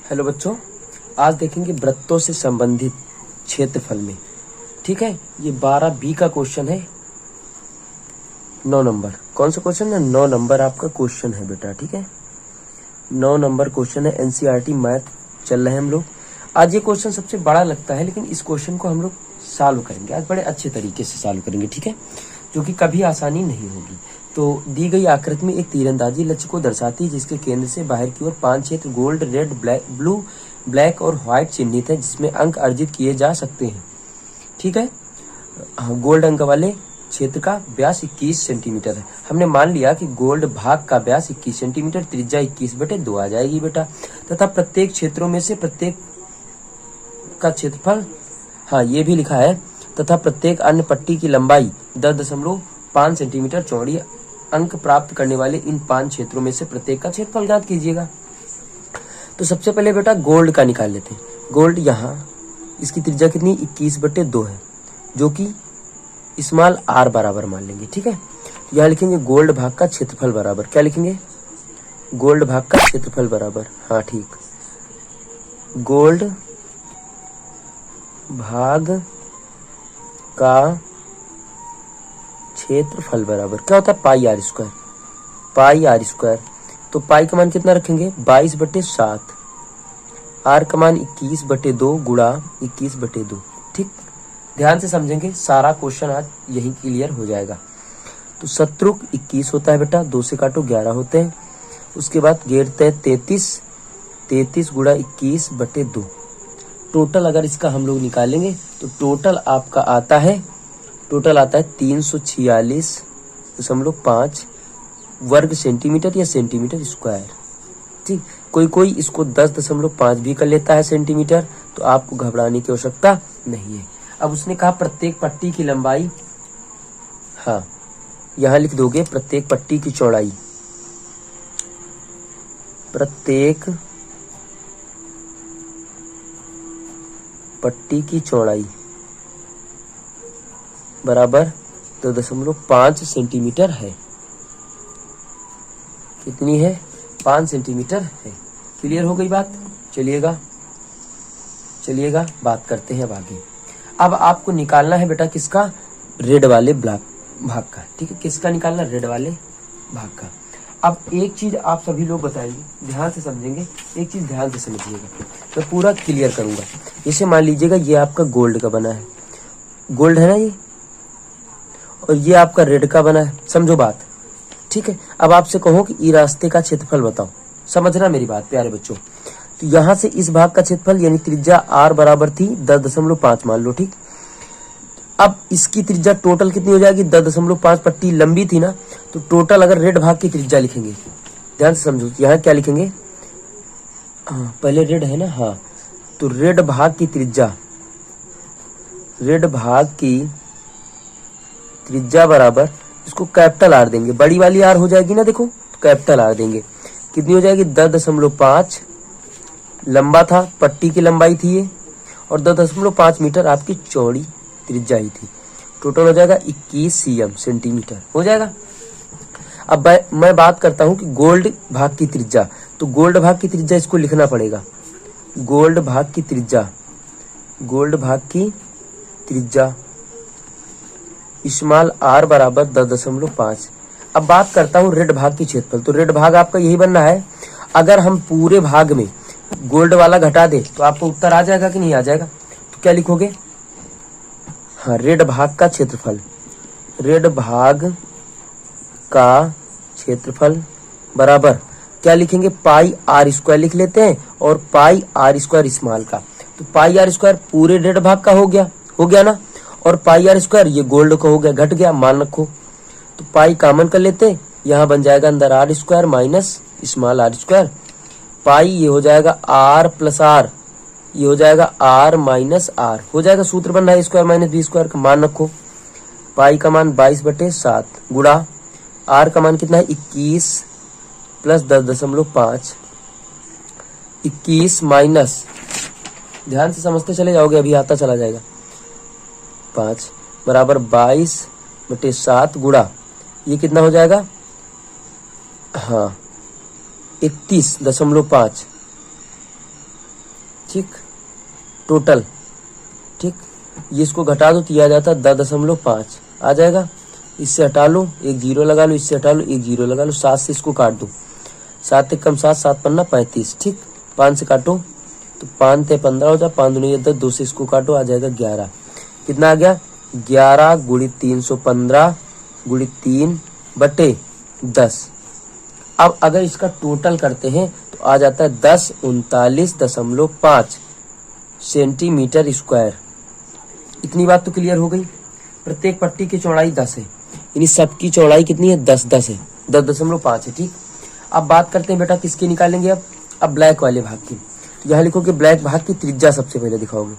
Hello बच्चों, आज देखेंगे वृत्तों से संबंधित क्षेत्रफल में। ठीक है, ये 12B का क्वेश्चन है, 9 नंबर। कौन सा क्वेश्चन है? 9 नंबर आपका क्वेश्चन है बेटा। ठीक है, 9 नंबर क्वेश्चन है। एनसीईआरटी मैथ चल रहे हैं हम लोग। आज ये क्वेश्चन सबसे बड़ा लगता है, लेकिन इस क्वेश्चन को हम लोग सॉल्व करेंगे आज, बड़े अच्छे तरीके से सॉल्व करेंगे। ठीक है, जो कि कभी आसानी नहीं होगी। तो दी गई आकृति में एक तीरंदाजी लक्ष्य को दर्शाती है, जिसके केंद्र से बाहर की ओर 5 क्षेत्र गोल्ड, रेड, ब्लू, ब्लैक और व्हाइट चिन्हित है, जिसमें अंक अर्जित किए जा सकते हैं। ठीक है, गोल्ड अंक वाले क्षेत्र का व्यास 21 सेंटीमीटर है। हमने मान लिया कि गोल्ड भाग का व्यास 21 सेंटीमीटर, त्रिज्या 21/2 आ जाएगी बेटा। तथा प्रत्येक क्षेत्रों में से प्रत्येक का क्षेत्रफल, हाँ ये भी लिखा है, तथा प्रत्येक अन्य पट्टी की लंबाई 10.5 सेंटीमीटर चौड़ी। अंक प्राप्त करने वाले इन 5 क्षेत्रों में से प्रत्येक का क्षेत्रफल ज्ञात कीजिएगा। तो सबसे पहले बेटा गोल्ड का निकाल लेते हैं। गोल्ड यहाँ इसकी त्रिज्या कितनी? 21/2 है, जो कि स्मॉल r बराबर मान लेंगे। ठीक है, यहाँ लिखेंगे गोल्ड भाग का क्षेत्रफल बराबर, क्या लिखेंगे? गोल्ड भाग का क्षेत्रफल बराबर, हाँ ठीक, गोल्ड भाग का क्षेत्रफल बराबर क्या होता है? Pi r square. Pi r square, तो पाई का मान कितना रखेंगे? 22/7। आर का मान 21/2 गुणा 21/2। ठीक, ध्यान से समझेंगे, सारा क्वेश्चन आज यही क्लियर हो जाएगा। तो शत्रुक 21 होता है बेटा, 2 से काटो 11 होते हैं। उसके बाद घेरते हैं 33 गुणा 21/2। टोटल अगर इसका हम लोग निकालेंगे तो टोटल आपका आता है 346.5 वर्ग सेंटीमीटर या सेंटीमीटर स्क्वायर। ठीक, कोई इसको 10.5 भी कर लेता है सेंटीमीटर, तो आपको घबराने की आवश्यकता नहीं है। अब उसने कहा प्रत्येक पट्टी की लंबाई, हाँ यहां लिख दोगे प्रत्येक पट्टी की चौड़ाई, प्रत्येक पट्टी की चौड़ाई बराबर 2.5 सेंटीमीटर है। कितनी है? 5 सेंटीमीटर है। क्लियर हो गई बात? चलिएगा बात करते हैं अब आगे। अब आपको निकालना है बेटा किसका? रेड वाले भाग का। ठीक है, किसका निकालना? रेड वाले भाग का। अब एक चीज आप सभी लोग बताएंगे, ध्यान से समझेंगे, एक चीज ध्यान से समझिएगा, मैं पूरा क्लियर करूंगा। जैसे मान लीजिएगा ये आपका गोल्ड का बना है, गोल्ड है ना ये, और ये आपका रेड का बना है, समझो बात। ठीक है, अब आपसे कहो कि ई रास्ते का क्षेत्रफल बताओ, समझना मेरी बात प्यारे बच्चों। तो यहां से इस भाग का क्षेत्रफल यानी त्रिज्या r बराबर थी 10.5 मान लो। ठीक, अब इसकी त्रिज्या टोटल कितनी हो जाएगी? 10.5 पट्टी लंबी थी ना, तो टोटल अगर रेड भाग की त्रिज्या लिखेंगे, ध्यान से समझो, यहाँ क्या लिखेंगे? हाँ पहले रेड है ना, हाँ, तो रेड भाग की त्रिज्या बराबर, इसको कैपिटल आर देंगे, बड़ी वाली आर हो जाएगी ना, देखो तो कैपिटल आर देंगे। कितनी हो जाएगी? 10.5 लंबा था, पट्टी की लंबाई थी ये, और 10.5 मीटर आपकी चौड़ी त्रिज्या ही थी। टोटल हो जाएगा 21 cm सेंटीमीटर हो जाएगा। अब मैं बात करता हूं कि गोल्ड भाग की त्रिज्या, तो गोल्ड भाग की त्रिज्या इसको लिखना पड़ेगा, गोल्ड भाग की त्रिज्या स्मॉल r बराबर 10.5। अब बात करता हूं रेड भाग की क्षेत्रफल, तो रेड भाग आपका यही बनना है। अगर हम पूरे भाग में गोल्ड वाला घटा दे तो आपको उत्तर आ जाएगा कि नहीं आ जाएगा? तो क्या लिखोगे? हाँ, रेड भाग का क्षेत्रफल, रेड भाग का क्षेत्रफल बराबर क्या लिखेंगे? पाई आर स्क्वायर लिख लेते हैं, और पाई आर स्क्वायर स्मॉल का, तो पाई आर स्क्वायर पूरे रेड भाग का हो गया ना, और पाई आर स्क्वायर ये गोल्ड का हो गया, घट गया, मान रखो। तो पाई कॉमन कर लेते हैं, यहाँ बन जाएगा अंदर r square minus small r square. Pi ये हो जाएगा आर प्लस आर, ये हो जाएगा आर माइनस आर, हो जाएगा, सूत्र बन रहा है स्क्वायर माइनस बी स्क्वायर का, मान रखो। पाई का मान 22/7 गुणा आर का मान कितना है? 21 प्लस 10.5, 21 माइनस, ध्यान से समझते चले जाओगे, अभी आता चला जाएगा, 5 बराबर 22/7 गुणा ये कितना हो जाएगा? हाँ 31.5 ठीक, टोटल, ठीक। ये इसको घटा दो तो ये आ जाता है 10.5 आ जाएगा। इससे हटा लो, एक जीरो लगा लो, इससे हटा लो, एक जीरो लगा लो, 7 से इसको काट दो, 7 एक कम 7, 7 पन्ना 35, ठीक। 5 से काटो तो 5 ते 15 हो जाए, 5 दूनी 10, 2 से इसको काटो, आ जाएगा 11। कितना आ गया? 11 गुणित 315 गुणित 3/10। अब अगर इसका टोटल करते हैं तो आ जाता है 1039.5 सेंटीमीटर स्क्वायर। इतनी बात तो क्लियर हो गई। प्रत्येक पट्टी की चौड़ाई 10 है, यानी सबकी चौड़ाई कितनी है? 10 है, 10.5 है, ठीक। अब बात करते हैं बेटा किसकी निकालेंगे अब ब्लैक वाले भाग की। तो यहाँ लिखो कि ब्लैक भाग की त्रिज्या सबसे पहले दिखाओगे।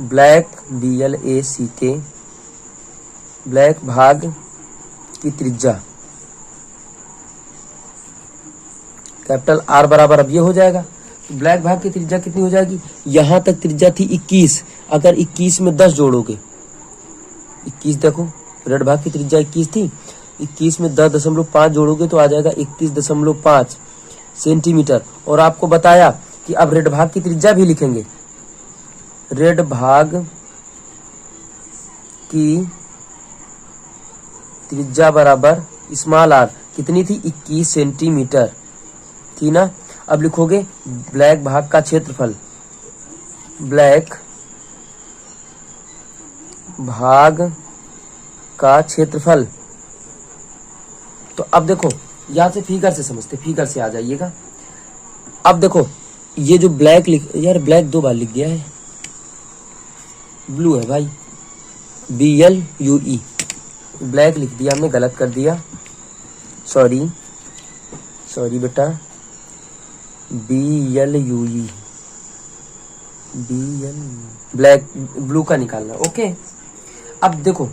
ब्लैक BLACK ब्लैक भाग की त्रिज्या कैपिटल R बराबर, अब ये हो जाएगा। तो ब्लैक भाग की त्रिज्या कितनी हो जाएगी? यहां तक त्रिज्या थी 21, अगर 21 में 10 जोड़ोगे, 21 देखो, रेड भाग की त्रिज्या 21 थी, 21 में 10.5 जोड़ोगे तो आ जाएगा 31.5 सेंटीमीटर। और आपको बताया कि अब रेड भाग की त्रिज्या भी लिखेंगे। रेड भाग की त्रिज्या बराबर स्मॉल r, कितनी थी? 21 सेंटीमीटर थी ना। अब लिखोगे ब्लैक भाग का क्षेत्रफल, ब्लैक भाग का क्षेत्रफल। तो अब देखो यहां से फिगर से समझते, फिगर से आ जाइएगा। अब देखो ये जो ब्लैक यार ब्लैक 2 बार लिख दिया है, ब्लू है भाई, BLUE, ब्लैक लिख दिया हमने, गलत कर दिया, सॉरी बेटा, BLUE, ब्लैक, ब्लू का निकालना, ओके। अब देखो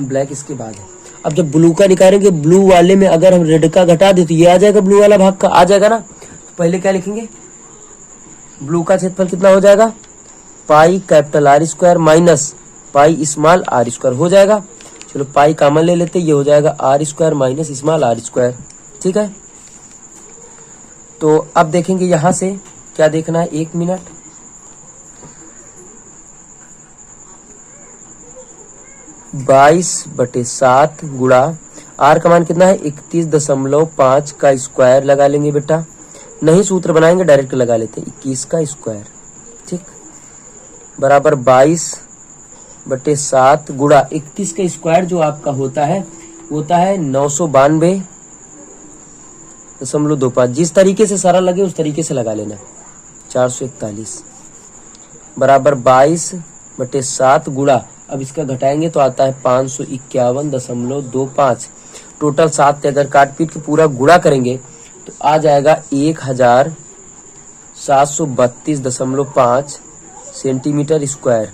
ब्लैक इसके बाद है। अब जब ब्लू का निकालेंगे, ब्लू वाले में अगर हम रेड का घटा दे तो ये आ जाएगा, ब्लू वाला भाग का आ जाएगा ना। तो पहले क्या लिखेंगे? ब्लू का क्षेत्रफल कितना हो जाएगा? Pi capital R square minus pi small r square हो जाएगा। चलो पाई कॉमन ले लेते, ये हो जाएगा R square minus small r square, ठीक है। तो अब देखेंगे यहां से क्या देखना है, 1 मिनट। बाईस बटे 7 गुणा R का मान कितना है? 31.5 का स्क्वायर लगा लेंगे बेटा, नहीं सूत्र बनाएंगे, डायरेक्ट लगा लेते हैं, 21 का स्क्वायर, ठीक, बराबर 22/7 गुणा 31 का स्क्वायर जो आपका होता है 992.25। जिस तरीके से सरल लगे उस तरीके से लगा लेना, 441 बराबर 22/7 गुणा, अब इसका घटाएंगे तो आता है 551.25। टोटल 7 से अगर काट पीट के पूरा गुणा करेंगे तो आ जाएगा 1732.5 सेंटीमीटर स्क्वायर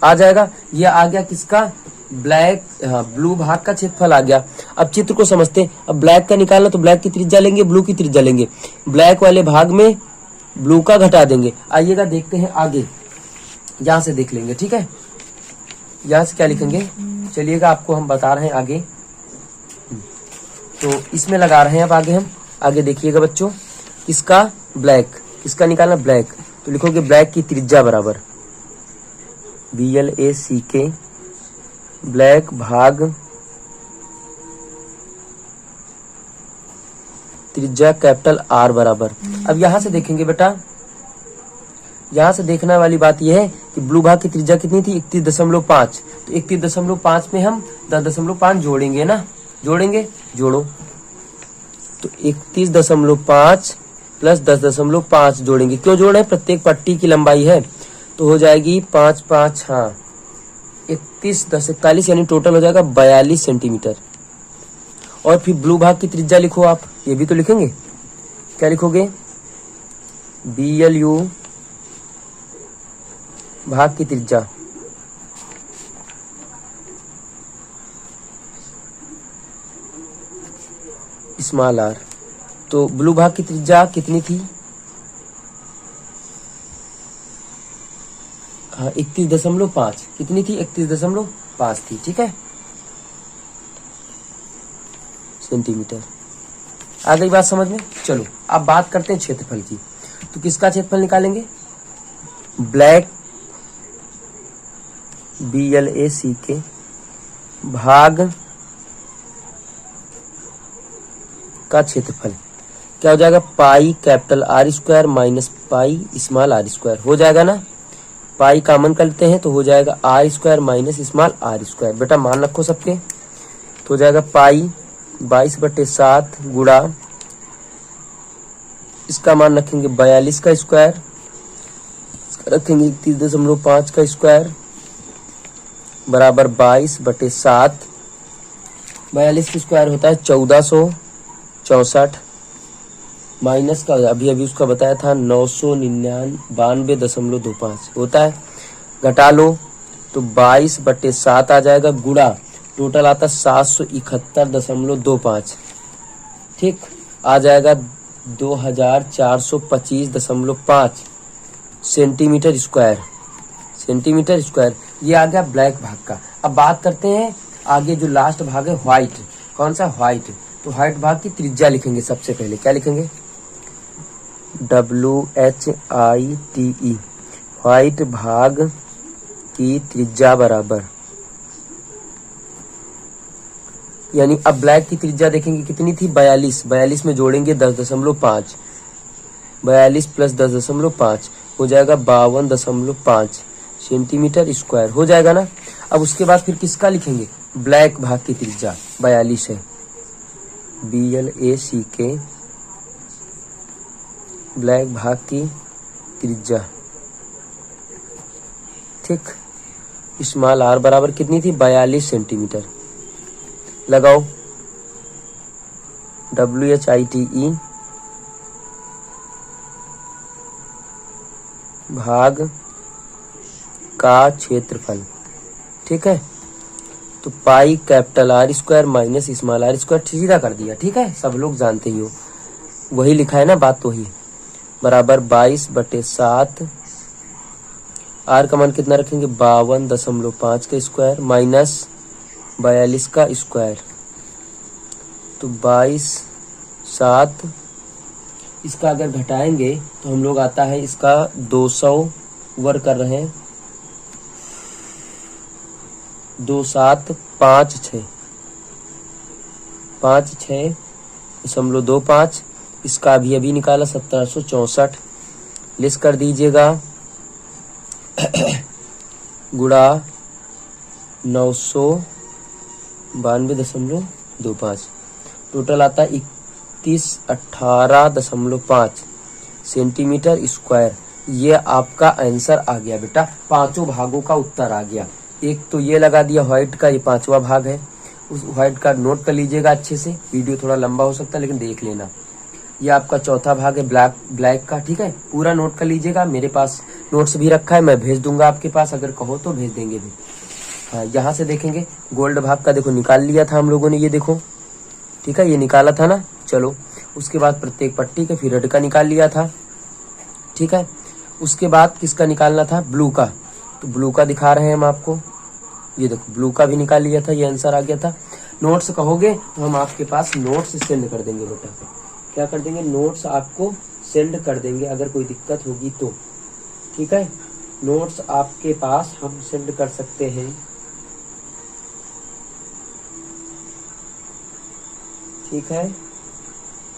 आ जाएगा। ये आ गया किसका? ब्लैक, हाँ ब्लू भाग का क्षेत्रफल आ गया। अब चित्र को समझते हैं। अब ब्लैक का निकालना तो ब्लैक की त्रिज्या लेंगे, ब्लू की त्रिज्या लेंगे, ब्लैक वाले भाग में ब्लू का घटा देंगे। आइएगा देखते हैं आगे, यहां से देख लेंगे, ठीक है। यहां से क्या लिखेंगे, चलिएगा आपको हम बता रहे हैं आगे। तो इसमें लगा रहे हैं अब आगे हम, आगे देखिएगा बच्चों, किसका? ब्लैक, किसका निकालना? ब्लैक। तो लिखोगे ब्लैक की त्रिज्या बराबर BLACK ब्लैक भाग त्रिज्या कैपिटल R बराबर। अब यहां से देखेंगे बेटा, यहां से देखने वाली बात यह है कि ब्लू भाग की त्रिज्या कितनी थी? 31.5। तो 31.5 में हम 10.5 जोड़ेंगे ना, जोड़ेंगे, जोड़ो। तो 31.5 प्लस 10.5 जोड़ेंगे। क्यों जोड़े? प्रत्येक पट्टी की लंबाई है, तो हो जाएगी 5 5, हाँ 31 10 41, यानी टोटल हो जाएगा 42 सेंटीमीटर। और फिर ब्लू भाग की त्रिज्या लिखो आप, ये भी तो लिखेंगे। क्या लिखोगे? BLU भाग की त्रिज्या स्मॉल r। तो ब्लू भाग की त्रिज्या कितनी थी? हाँ 31.5। कितनी थी? 31.5 थी, ठीक है, सेंटीमीटर। आ गई बात समझ में? चलो अब बात करते हैं क्षेत्रफल की। तो किसका क्षेत्रफल निकालेंगे? ब्लैक BLACK भाग का क्षेत्रफल क्या हो जाएगा? Pi capital R square minus pi small r square हो जाएगा ना। पाई कॉमन करते हैं तो हो जाएगा R square minus small r square. बेटा मान रखो सबके, तो हो जाएगा पाई 22/7 गुणा, इसका मान रखेंगे 42 का स्क्वायर, इसका रखेंगे 31.5 का स्क्वायर बराबर 22/7। 42 का स्क्वायर होता है 1464 माइनस का अभी अभी उसका बताया था 992.25 होता है, घटा लो तो 22/7 आ जाएगा गुणा टोटल आता 771.25, ठीक आ जाएगा 2425.5 सेंटीमीटर स्क्वायर। सेंटीमीटर स्क्वायर ये आ गया ब्लैक भाग का। अब बात करते हैं आगे जो लास्ट भाग है व्हाइट। कौन सा? व्हाइट। तो व्हाइट भाग की त्रिज्या लिखेंगे सबसे पहले। क्या लिखेंगे? WHITE व्हाइट भाग की त्रिज्या बराबर, यानी अब ब्लैक की त्रिज्या देखेंगे कितनी थी? 42। 42 में जोड़ेंगे 10.5, 42 प्लस 10.5 हो जाएगा 52.5 सेंटीमीटर स्क्वायर हो जाएगा ना। अब उसके बाद फिर किसका लिखेंगे? ब्लैक भाग की त्रिज्या 42 है, BLACK ब्लैक भाग की त्रिज्या, ठीक। स्मॉल r बराबर कितनी थी? 42 सेंटीमीटर। लगाओ WHITE भाग का क्षेत्रफल, ठीक है। तो pi capital R square minus small r square सीधा कर दिया, ठीक है, सब लोग जानते ही हो, वही लिखा है ना, बात तो ही बराबर 22/7। R का मान कितना रखेंगे? 52.5 का स्क्वायर माइनस 42 का स्क्वायर, तो 22/7। इसका अगर घटाएंगे तो हम लोग आता है इसका 200 वर्ग कर रहे हैं, 2756 56.25। इसका अभी अभी निकाला 1764, लेस कर दीजिएगा गुणा 992.25, टोटल आता है 3118.5 सेंटीमीटर स्क्वायर। ये आपका आंसर आ गया बेटा, पांचों भागों का उत्तर आ गया। एक तो ये लगा दिया व्हाइट का, ये पांचवा भाग है, उस व्हाइट का नोट कर लीजिएगा अच्छे से, वीडियो थोड़ा लंबा हो सकता है लेकिन देख लेना। ये आपका चौथा भाग है ब्लैक का, ठीक है, पूरा नोट कर लीजिएगा। मेरे पास नोट्स भी रखा है, मैं भेज दूंगा आपके पास, अगर कहो तो भेज देंगे भी। हाँ, यहाँ से देखेंगे गोल्ड भाग का, देखो निकाल लिया था हम लोगों ने, ये देखो, ठीक है, ये निकाला था ना। चलो उसके बाद प्रत्येक पट्टी के पीरियड का निकाल लिया था, ठीक है। उसके बाद किसका निकालना था? ब्लू का, तो ब्लू का दिखा रहे हैं हम आपको, ये देखो ब्लू का भी निकाल लिया था, ये आंसर आ गया था। नोट्स कहोगे तो हम आपके पास नोट्स सेंड कर देंगे बेटा, क्या कर देंगे? नोट्स आपको सेंड कर देंगे अगर कोई दिक्कत होगी तो, ठीक है। नोट्स आपके पास हम सेंड कर सकते हैं, ठीक है,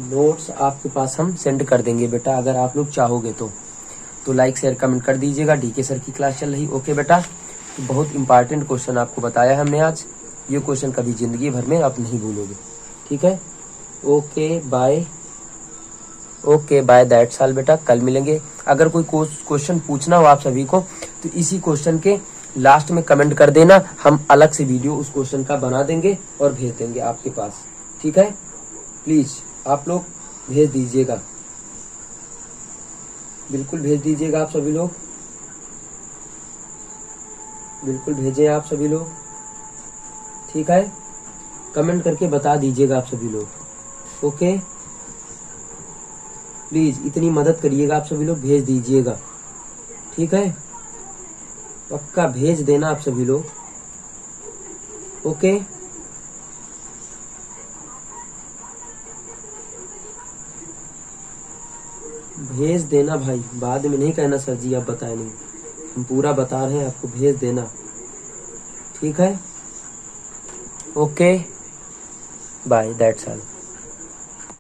नोट्स आपके पास हम सेंड कर देंगे बेटा अगर आप लोग चाहोगे तो लाइक शेयर कमेंट कर दीजिएगा। डीके सर की क्लास चल रही, ओके बेटा। तो बहुत इंपॉर्टेंट क्वेश्चन आपको बताया हमने आज, ये क्वेश्चन कभी जिंदगी भर में आप नहीं भूलोगे, ठीक है। ओके बाय दैट्स ऑल बेटा, कल मिलेंगे। अगर कोई क्वेश्चन पूछना हो आप सभी को तो इसी क्वेश्चन के लास्ट में कमेंट कर देना, हम अलग से वीडियो उस क्वेश्चन का बना देंगे और भेज देंगे आपके पास, ठीक है। प्लीज आप लोग भेज दीजिएगा, बिल्कुल भेज दीजिएगा आप सभी लोग, बिल्कुल भेजें आप सभी लोग, ठीक है। कमेंट करके बता दीजिएगा आप सभी लोग, ओके। प्लीज इतनी मदद करिएगा आप सभी लोग, भेज दीजिएगा, ठीक है, पक्का भेज देना आप सभी लोग, ओके। भेज देना भाई, बाद में नहीं कहना सर जी आप बताए नहीं, हम पूरा बता रहे हैं आपको, भेज देना, ठीक है। Okay bye, that's all.